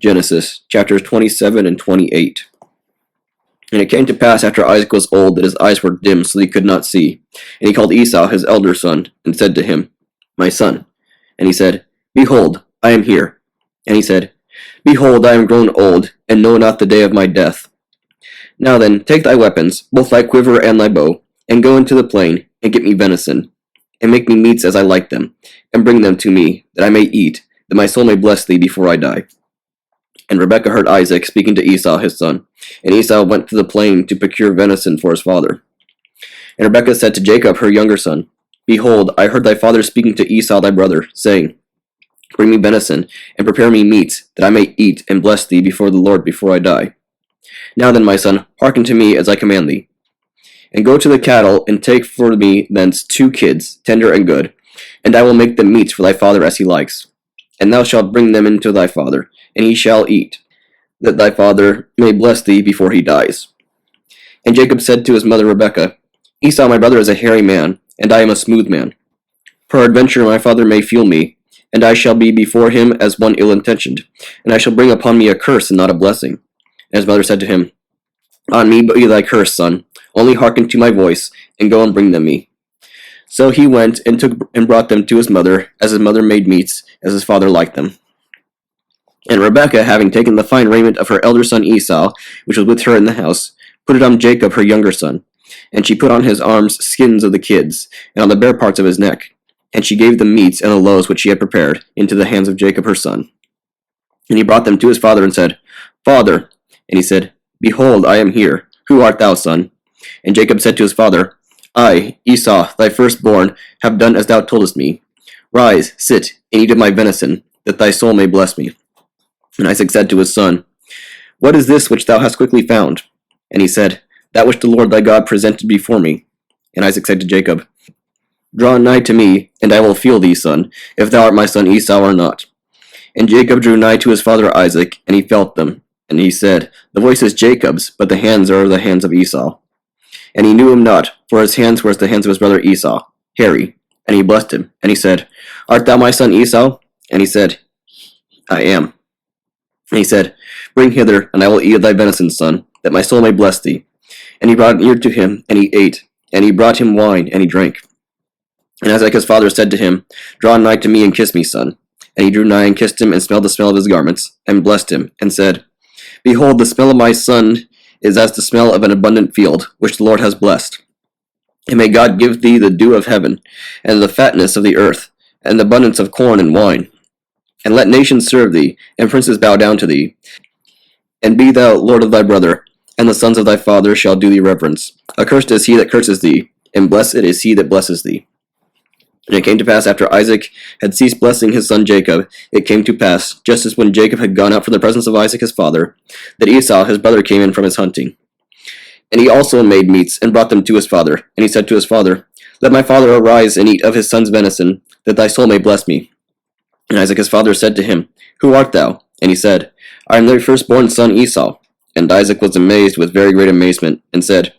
Genesis chapters 27 and 28. And it came to pass after Isaac was old that his eyes were dim so that he could not see. And he called Esau his elder son, and said to him, My son. And he said, Behold, I am here. And he said, Behold, I am grown old, and know not the day of my death. Now then, take thy weapons, both thy quiver and thy bow, and go into the plain, and get me venison, and make me meats as I like them, and bring them to me, that I may eat, that my soul may bless thee before I die. And Rebekah heard Isaac speaking to Esau his son, and Esau went to the plain to procure venison for his father. And Rebekah said to Jacob her younger son, Behold, I heard thy father speaking to Esau thy brother, saying, Bring me venison, and prepare me meats, that I may eat and bless thee before the Lord before I die. Now then, my son, hearken to me as I command thee. And go to the cattle, and take for me thence 2 kids, tender and good, and I will make them meats for thy father as he likes. And thou shalt bring them into thy father, and he shall eat, that thy father may bless thee before he dies. And Jacob said to his mother Rebekah, Esau my brother is a hairy man, and I am a smooth man. Peradventure my father may feel me, and I shall be before him as one ill-intentioned, and I shall bring upon me a curse and not a blessing. And his mother said to him, On me be thy curse, son, only hearken to my voice, and go and bring them me. So he went and took and brought them to his mother, as his mother made meats, as his father liked them. And Rebekah, having taken the fine raiment of her elder son Esau, which was with her in the house, put it on Jacob her younger son. And she put on his arms skins of the kids, and on the bare parts of his neck. And she gave the meats and the loaves which she had prepared into the hands of Jacob her son. And he brought them to his father and said, Father. And he said, Behold, I am here. Who art thou, son? And Jacob said to his father, I, Esau, thy firstborn, have done as thou toldest me. Rise, sit, and eat of my venison, that thy soul may bless me. And Isaac said to his son, What is this which thou hast quickly found? And he said, That which the Lord thy God presented before me. And Isaac said to Jacob, Draw nigh to me, and I will feel thee, son, if thou art my son Esau or not. And Jacob drew nigh to his father Isaac, and he felt them. And he said, The voice is Jacob's, but the hands are the hands of Esau. And he knew him not, for his hands were as the hands of his brother Esau, hairy. And he blessed him. And he said, Art thou my son Esau? And he said, I am. And he said, Bring hither, and I will eat of thy venison, son, that my soul may bless thee. And he brought an ear to him, and he ate. And he brought him wine, and he drank. And Isaac his father said to him, Draw nigh to me, and kiss me, son. And he drew nigh, and kissed him, and smelled the smell of his garments, and blessed him, and said, Behold, the smell of my son is as the smell of an abundant field, which the Lord has blessed. And may God give thee the dew of heaven, and the fatness of the earth, and the abundance of corn and wine. And let nations serve thee, and princes bow down to thee. And be thou lord of thy brother, and the sons of thy father shall do thee reverence. Accursed is he that curses thee, and blessed is he that blesses thee. And it came to pass after Isaac had ceased blessing his son Jacob, it came to pass, just as when Jacob had gone out from the presence of Isaac his father, that Esau his brother came in from his hunting. And he also made meats, and brought them to his father. And he said to his father, Let my father arise and eat of his son's venison, that thy soul may bless me. And Isaac his father said to him, Who art thou? And he said, I am thy firstborn son Esau. And Isaac was amazed with very great amazement, and said,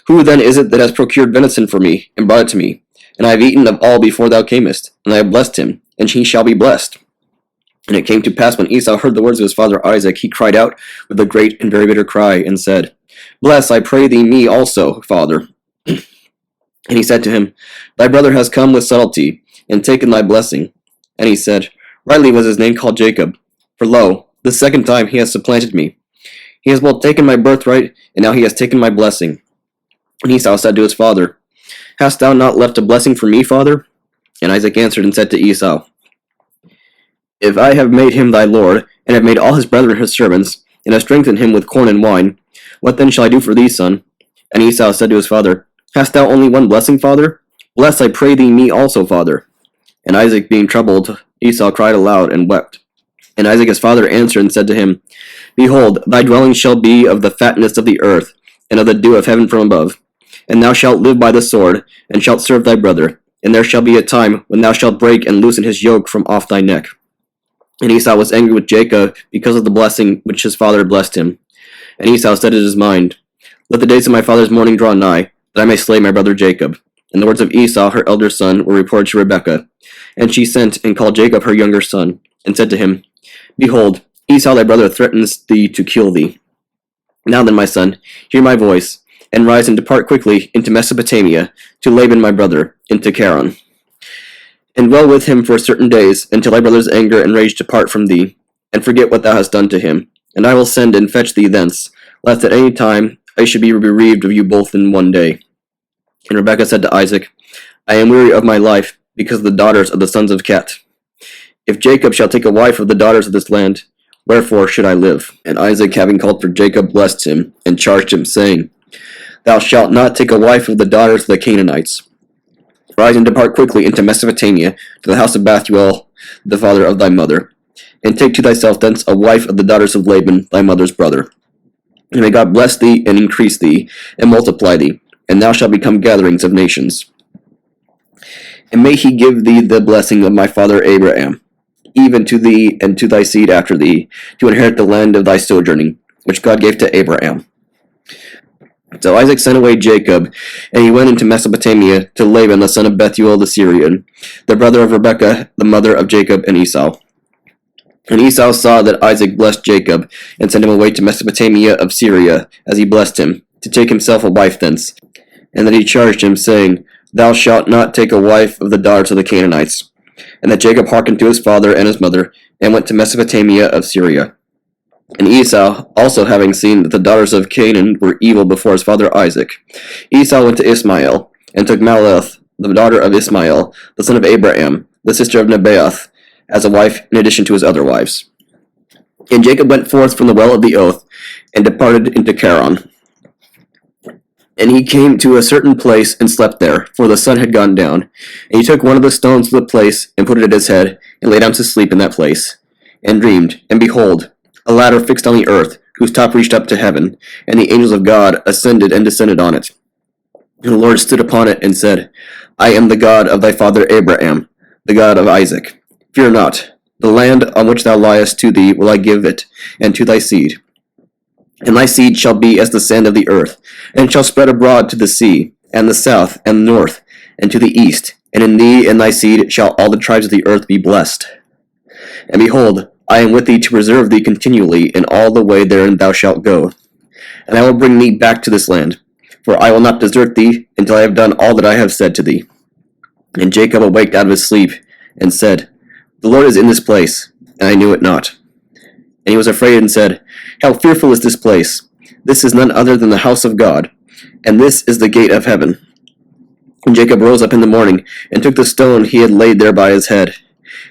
Who then is it that has procured venison for me, and brought it to me? And I have eaten of all before thou camest, and I have blessed him, and he shall be blessed. And it came to pass when Esau heard the words of his father Isaac, he cried out with a great and very bitter cry, and said, Bless, I pray thee, me also, father. And he said to him, Thy brother has come with subtlety, and taken thy blessing. And he said, Rightly was his name called Jacob, for lo, the second time he has supplanted me. He has both taken my birthright, and now he has taken my blessing. And Esau said to his father, Hast thou not left a blessing for me, father? And Isaac answered and said to Esau, If I have made him thy lord, and have made all his brethren his servants, and have strengthened him with corn and wine, what then shall I do for thee, son? And Esau said to his father, Hast thou only one blessing, father? Bless, I pray thee, me also, father. And Isaac, being troubled, Esau cried aloud and wept. And Isaac his father answered and said to him, Behold, thy dwelling shall be of the fatness of the earth, and of the dew of heaven from above. And thou shalt live by the sword, and shalt serve thy brother. And there shall be a time when thou shalt break and loosen his yoke from off thy neck. And Esau was angry with Jacob because of the blessing which his father had blessed him. And Esau said in his mind, Let the days of my father's mourning draw nigh, that I may slay my brother Jacob. And the words of Esau, her elder son, were reported to Rebekah. And she sent and called Jacob her younger son, and said to him, Behold, Esau thy brother threatens thee to kill thee. Now then, my son, hear my voice, and rise and depart quickly into Mesopotamia, to Laban my brother, into Charan. And dwell with him for certain days, until thy brother's anger and rage depart from thee, and forget what thou hast done to him. And I will send and fetch thee thence, lest at any time I should be bereaved of you both in one day. And Rebekah said to Isaac, I am weary of my life, because of the daughters of the sons of Chet. If Jacob shall take a wife of the daughters of this land, wherefore should I live? And Isaac, having called for Jacob, blessed him, and charged him, saying, Thou shalt not take a wife of the daughters of the Canaanites. Rise and depart quickly into Mesopotamia, to the house of Bethuel, the father of thy mother, and take to thyself thence a wife of the daughters of Laban, thy mother's brother. And may God bless thee, and increase thee, and multiply thee, and thou shalt become gatherings of nations. And may he give thee the blessing of my father Abraham, even to thee and to thy seed after thee, to inherit the land of thy sojourning, which God gave to Abraham. So Isaac sent away Jacob, and he went into Mesopotamia to Laban the son of Bethuel the Syrian, the brother of Rebekah, the mother of Jacob and Esau. And Esau saw that Isaac blessed Jacob, and sent him away to Mesopotamia of Syria, as he blessed him, to take himself a wife thence. And that he charged him, saying, Thou shalt not take a wife of the daughters of the Canaanites. And that Jacob hearkened to his father and his mother, and went to Mesopotamia of Syria. And Esau, also having seen that the daughters of Canaan were evil before his father Isaac, Esau went to Ismael, and took Mahalath, the daughter of Ismael, the son of Abraham, the sister of Nebaioth, as a wife in addition to his other wives. And Jacob went forth from the well of the oath, and departed into Charan. And he came to a certain place, and slept there, for the sun had gone down. And he took one of the stones of the place, and put it at his head, and lay down to sleep in that place, and dreamed, and behold, a ladder fixed on the earth, whose top reached up to heaven, and the angels of God ascended and descended on it. And the Lord stood upon it, and said, I am the God of thy father Abraham, the God of Isaac. Fear not, the land on which thou liest, to thee will I give it, and to thy seed. And thy seed shall be as the sand of the earth, and shall spread abroad to the sea, and the south, and the north, and to the east. And in thee and thy seed shall all the tribes of the earth be blessed. And behold, I am with thee to preserve thee continually in all the way therein thou shalt go. And I will bring thee back to this land, for I will not desert thee until I have done all that I have said to thee. And Jacob awaked out of his sleep, and said, The Lord is in this place, and I knew it not. And he was afraid, and said, How fearful is this place! This is none other than the house of God, and this is the gate of heaven. And Jacob rose up in the morning, and took the stone he had laid there by his head,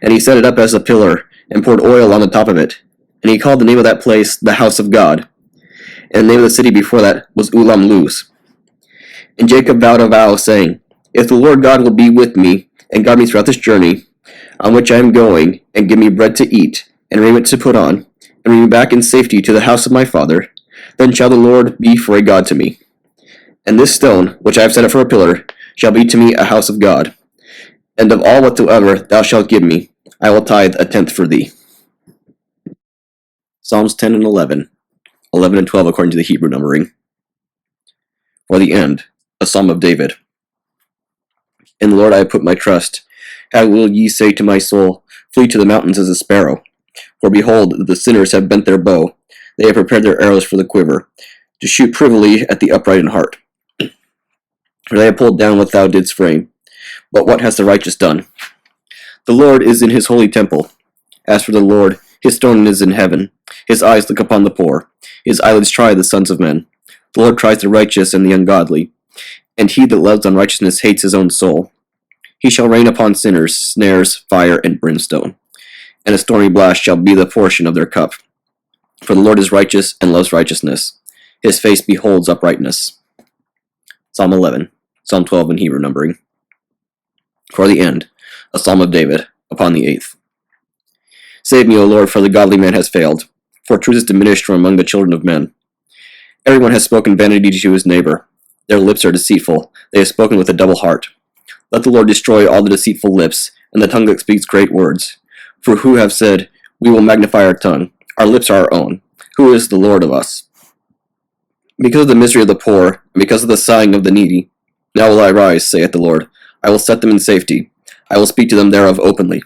and he set it up as a pillar, and poured oil on the top of it. And he called the name of that place the house of God. And the name of the city before that was Ulam Luz. And Jacob vowed a vow, saying, If the Lord God will be with me, and guard me throughout this journey, on which I am going, and give me bread to eat, and raiment to put on, and bring me back in safety to the house of my father, then shall the Lord be for a God to me. And this stone, which I have set up for a pillar, shall be to me a house of God. And of all whatsoever thou shalt give me, I will tithe a tenth for thee. Psalms 10 and 11. 11 and 12 according to the Hebrew numbering. For the end, a psalm of David. In the Lord I have put my trust. How will ye say to my soul, Flee to the mountains as a sparrow? For behold, the sinners have bent their bow. They have prepared their arrows for the quiver, to shoot privily at the upright in heart. For they have pulled down what thou didst frame. But what has the righteous done? The Lord is in his holy temple. As for the Lord, his throne is in heaven. His eyes look upon the poor. His eyelids try the sons of men. The Lord tries the righteous and the ungodly. And he that loves unrighteousness hates his own soul. He shall rain upon sinners snares, fire, and brimstone. And a stormy blast shall be the portion of their cup. For the Lord is righteous and loves righteousness. His face beholds uprightness. Psalm 11. Psalm 12 in Hebrew numbering. For the end, a psalm of David, upon the 8th. Save me, O Lord, for the godly man has failed, for truth is diminished from among the children of men. Everyone has spoken vanity to his neighbor. Their lips are deceitful, they have spoken with a double heart. Let the Lord destroy all the deceitful lips, and the tongue that speaks great words. For who have said, We will magnify our tongue, our lips are our own. Who is the Lord of us? Because of the misery of the poor, and because of the sighing of the needy, now will I rise, saith the Lord. I will set them in safety. I will speak to them thereof openly.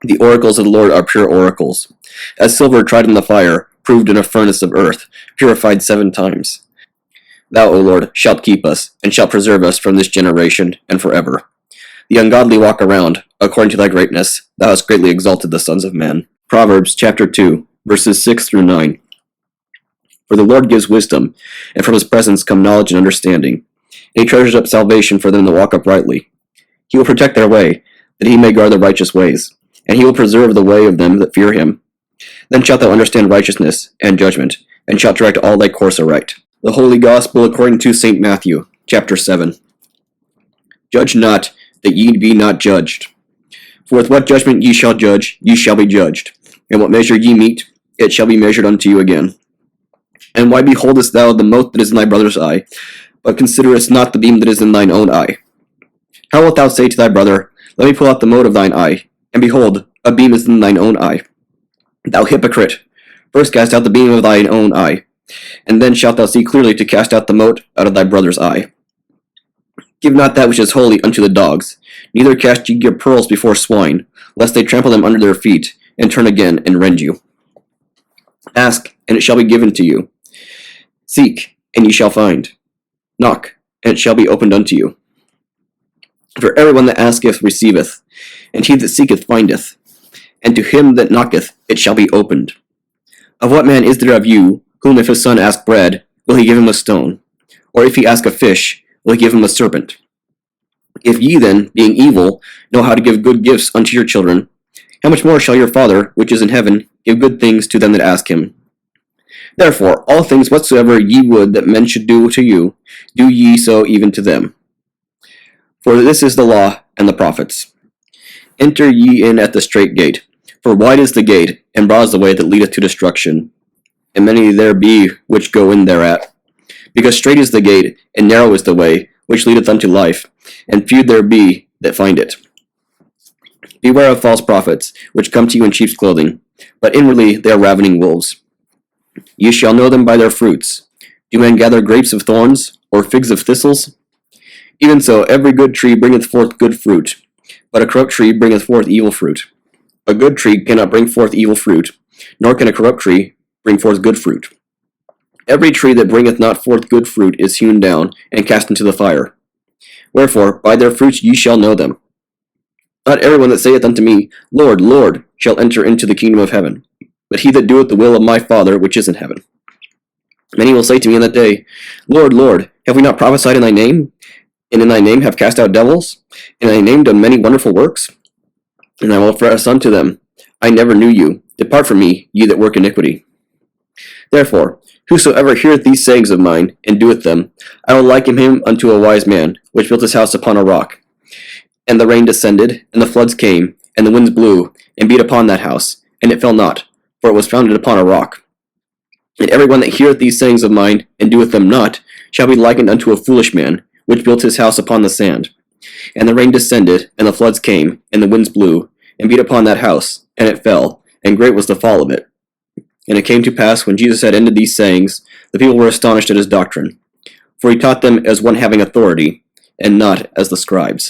The oracles of the Lord are pure oracles, as silver tried in the fire, proved in a furnace of earth, purified 7 times. Thou, O Lord, shalt keep us, and shalt preserve us from this generation, and forever. The ungodly walk around, according to thy greatness, thou hast greatly exalted the sons of men. Proverbs chapter 2, verses 6 through 9. For the Lord gives wisdom, and from his presence come knowledge and understanding. And he treasures up salvation for them that walk uprightly. He will protect their way, that he may guard the righteous ways, and he will preserve the way of them that fear him. Then shalt thou understand righteousness and judgment, and shalt direct all thy course aright. The Holy Gospel according to St. Matthew, chapter 7. Judge not, that ye be not judged. For with what judgment ye shall judge, ye shall be judged. And what measure ye mete, it shall be measured unto you again. And why beholdest thou the mote that is in thy brother's eye, but considerest not the beam that is in thine own eye? How wilt thou say to thy brother, Let me pull out the mote of thine eye, and behold, a beam is in thine own eye? Thou hypocrite, first cast out the beam of thine own eye, and then shalt thou see clearly to cast out the mote out of thy brother's eye. Give not that which is holy unto the dogs, neither cast ye your pearls before swine, lest they trample them under their feet, and turn again and rend you. Ask, and it shall be given to you. Seek, and ye shall find. Knock, and it shall be opened unto you. For every one that asketh receiveth, and he that seeketh findeth, and to him that knocketh it shall be opened. Of what man is there of you, whom if his son ask bread, will he give him a stone? Or if he ask a fish, will he give him a serpent? If ye then, being evil, know how to give good gifts unto your children, how much more shall your Father, which is in heaven, give good things to them that ask him? Therefore, all things whatsoever ye would that men should do to you, do ye so even to them. For this is the law and the prophets. Enter ye in at the strait gate, for wide is the gate, and broad is the way that leadeth to destruction, and many there be which go in thereat. Because strait is the gate, and narrow is the way, which leadeth unto life, and few there be that find it. Beware of false prophets, which come to you in sheep's clothing, but inwardly they are ravening wolves. Ye shall know them by their fruits. Do men gather grapes of thorns, or figs of thistles? Even so, every good tree bringeth forth good fruit, but a corrupt tree bringeth forth evil fruit. A good tree cannot bring forth evil fruit, nor can a corrupt tree bring forth good fruit. Every tree that bringeth not forth good fruit is hewn down, and cast into the fire. Wherefore, by their fruits ye shall know them. Not every one that saith unto me, Lord, Lord, shall enter into the kingdom of heaven, but he that doeth the will of my Father which is in heaven. Many will say to me in that day, Lord, Lord, have we not prophesied in thy name? And in thy name have cast out devils? And in thy name done many wonderful works? And I will profess unto them, I never knew you. Depart from me, ye that work iniquity. Therefore, whosoever heareth these sayings of mine, and doeth them, I will liken him unto a wise man, which built his house upon a rock. And the rain descended, and the floods came, and the winds blew, and beat upon that house, and it fell not, for it was founded upon a rock. And every one that heareth these sayings of mine, and doeth them not, shall be likened unto a foolish man, which built his house upon the sand. And the rain descended, and the floods came, and the winds blew, and beat upon that house, and it fell, and great was the fall of it. And it came to pass, when Jesus had ended these sayings, the people were astonished at his doctrine. For he taught them as one having authority, and not as the scribes.